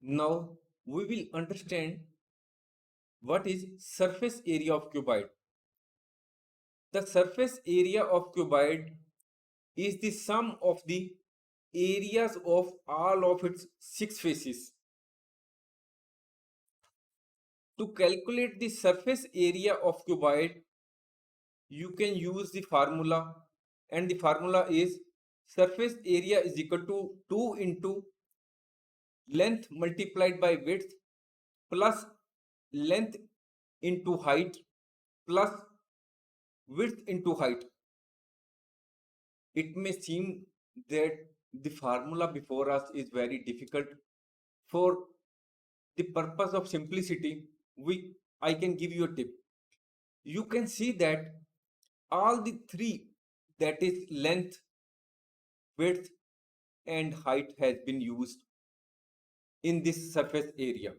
Now we will understand what is surface area of cuboid. The surface area of cuboid is the sum of the areas of all of its six faces. To calculate the surface area of cuboid, you can use the formula, and the formula is surface area is equal to 2 into length multiplied by width plus length into height plus width into height. It may seem that the formula before us is very difficult. For the purpose of simplicity, I can give you a tip. You can see that all the three, that is length, width and height, has been used in this surface area.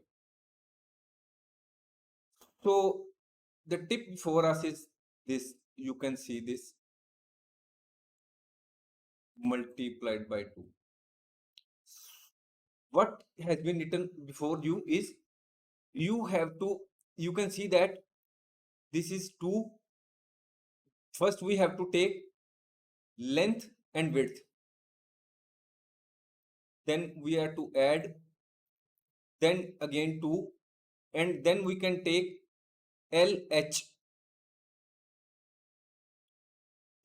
So the tip for us is this. You can see this multiplied by 2. What has been written before you is you can see that this is 2. First we have to take length and width, then we have to add, then again 2, and then we can take LH,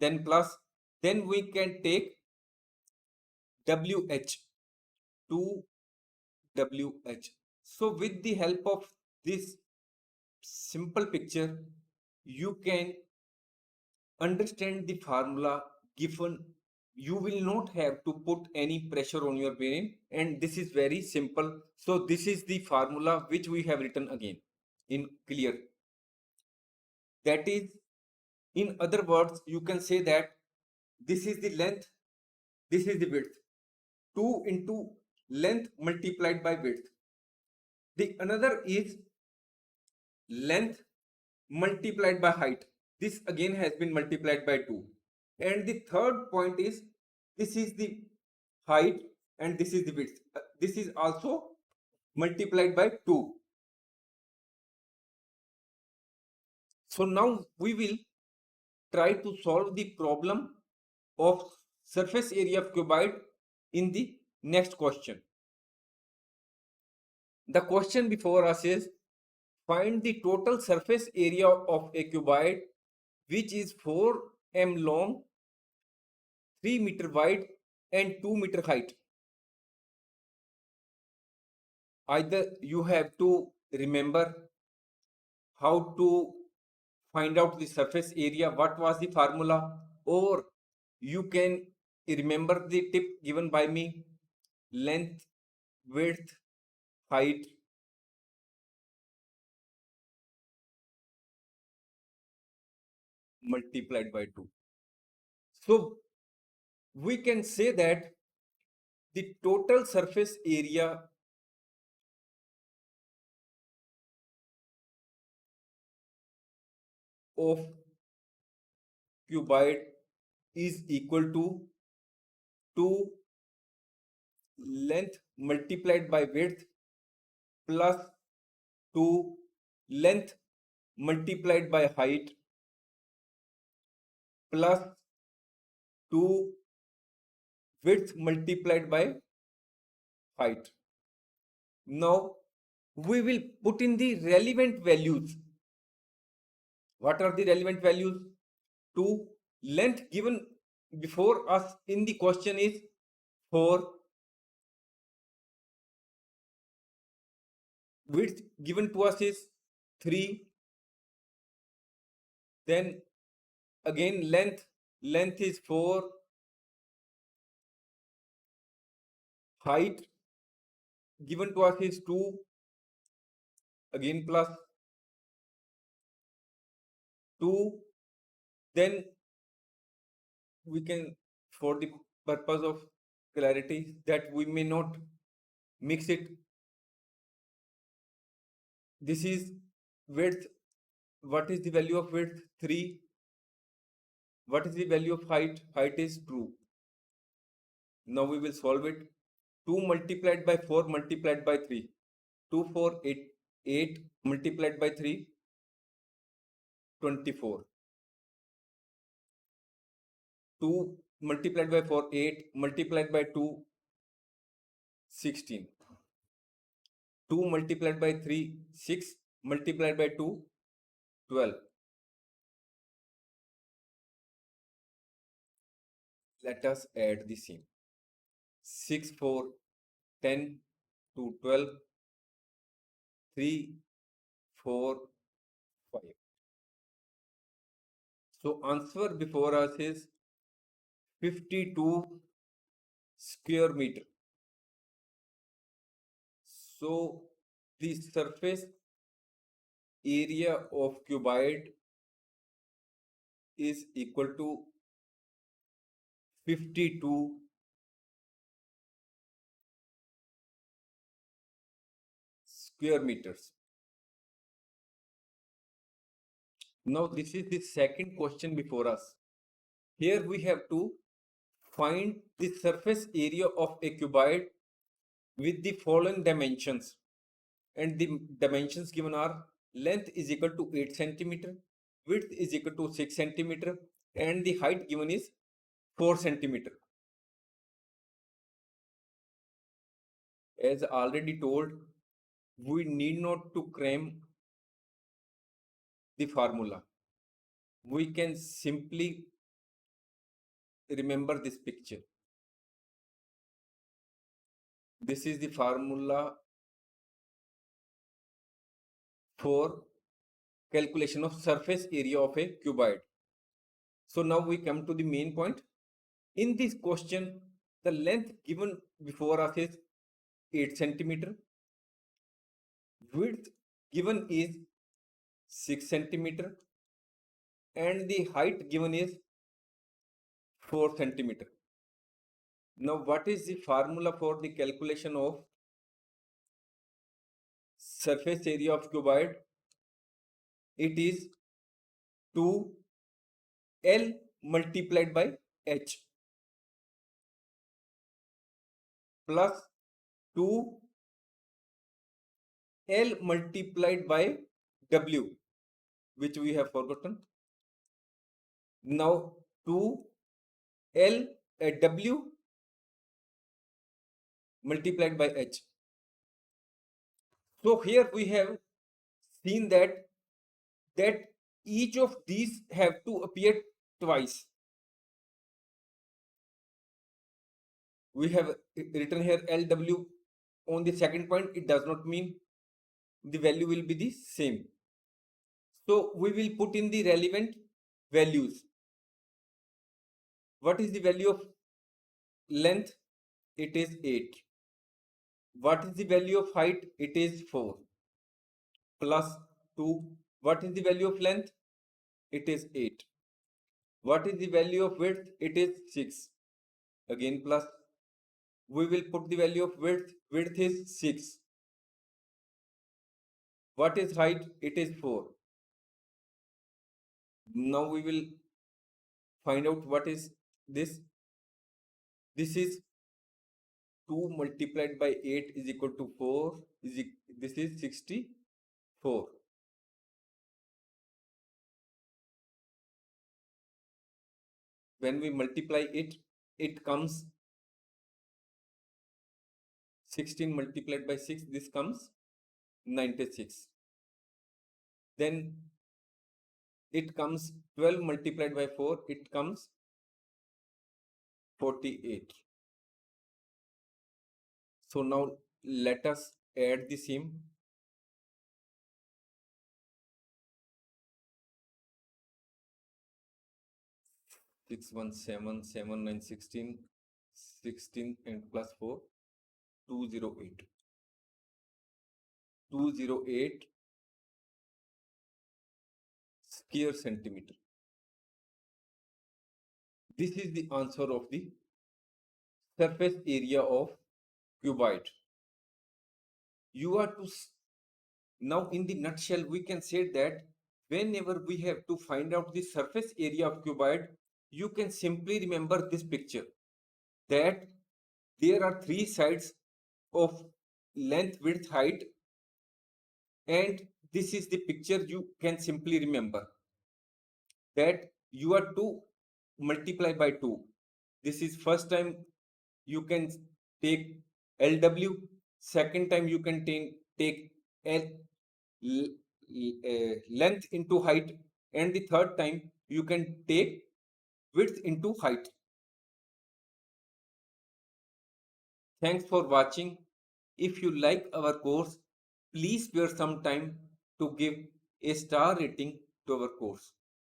then plus, then we can take WH, 2WH. So with the help of this simple picture, you can understand the formula given. You will not have to put any pressure on your brain, and this is very simple. So this is the formula which we have written again in clear. That is, in other words, you can say that this is the length, this is the width. 2 into length multiplied by width. The another is length multiplied by height. This again has been multiplied by 2. And the third point is this is the height and this is the width. This is also multiplied by 2. So now we will try to solve the problem of surface area of cuboid in the next question. The question before us is, find the total surface area of a cuboid which is 4 m long, 3 meter wide and 2 meter height. Either you have to remember how to find out the surface area, what was the formula, or you can remember the tip given by me: length, width, height. Multiplied by 2. So we can say that the total surface area of cuboid is equal to 2 length multiplied by width plus 2 length multiplied by height plus 2 width multiplied by height. Now we will put in the relevant values. What are the relevant values? 2 length given before us in the question is 4, width given to us is 3, then again length is 4, height given to us is 2, again plus 2, then we can, for the purpose of clarity, that we may not mix it, this is width. What is the value of width? 3. What is the value of height? Height is 2. Now we will solve it. 2 multiplied by 4 multiplied by 3. 2, 4, 8, 8 multiplied by 3, 24. 2 multiplied by 4, 8 multiplied by 2, 16. 2 multiplied by 3, 6 multiplied by 2, 12. Let us add the same. 6, 4, 10 to 12, 3, 4, 5. So answer before us is 52 square meter. So the surface area of cuboid is equal to 52 square meters. Now this is the second question before us. Here we have to find the surface area of a cuboid with the following dimensions, and the dimensions given are: length is equal to 8 centimeter, width is equal to 6 centimeter, and the height given is 4 centimeter. As already told, we need not to cram the formula. We can simply remember this picture. This is the formula for calculation of surface area of a cuboid. So now we come to the main point. In this question, the length given before us is 8 centimeter. Width given is 6 centimeter. And the height given is 4 centimeter. Now what is the formula for the calculation of surface area of cuboid? It is 2L multiplied by H plus 2L multiplied by W, which we have forgotten. Now 2L W multiplied by H. So here we have seen that each of these have to appear twice. We have written here LW on the second point. It does not mean the value will be the same. So we will put in the relevant values. What is the value of length? It is 8. What is the value of height? It is 4 plus 2. What is the value of length? It is 8. What is the value of width? It is 6. Again plus. We will put the value of width. Width is 6. What is height? It is 4. Now we will find out what is this. This is 2 multiplied by 8 is equal to 4. This is 64. When we multiply it, it comes 16 multiplied by 6. This comes 96. Then it comes 12 multiplied by 4. It comes 48. So now let us add the same. 6, 1, 7, 7, 9, 16, 16 and plus 4, 208. 208 square centimeter. This is the answer of the surface area of cuboid. You are to now, in the nutshell, we can say that whenever we have to find out the surface area of cuboid, you can simply remember this picture, that there are three sides of length, width, height, and this is the picture you can simply remember that you are to multiply by 2. This is first time you can take LW, second time you can take L, length into height, and the third time you can take width into height. Thanks for watching. If you like our course, please spare some time to give a star rating to our course.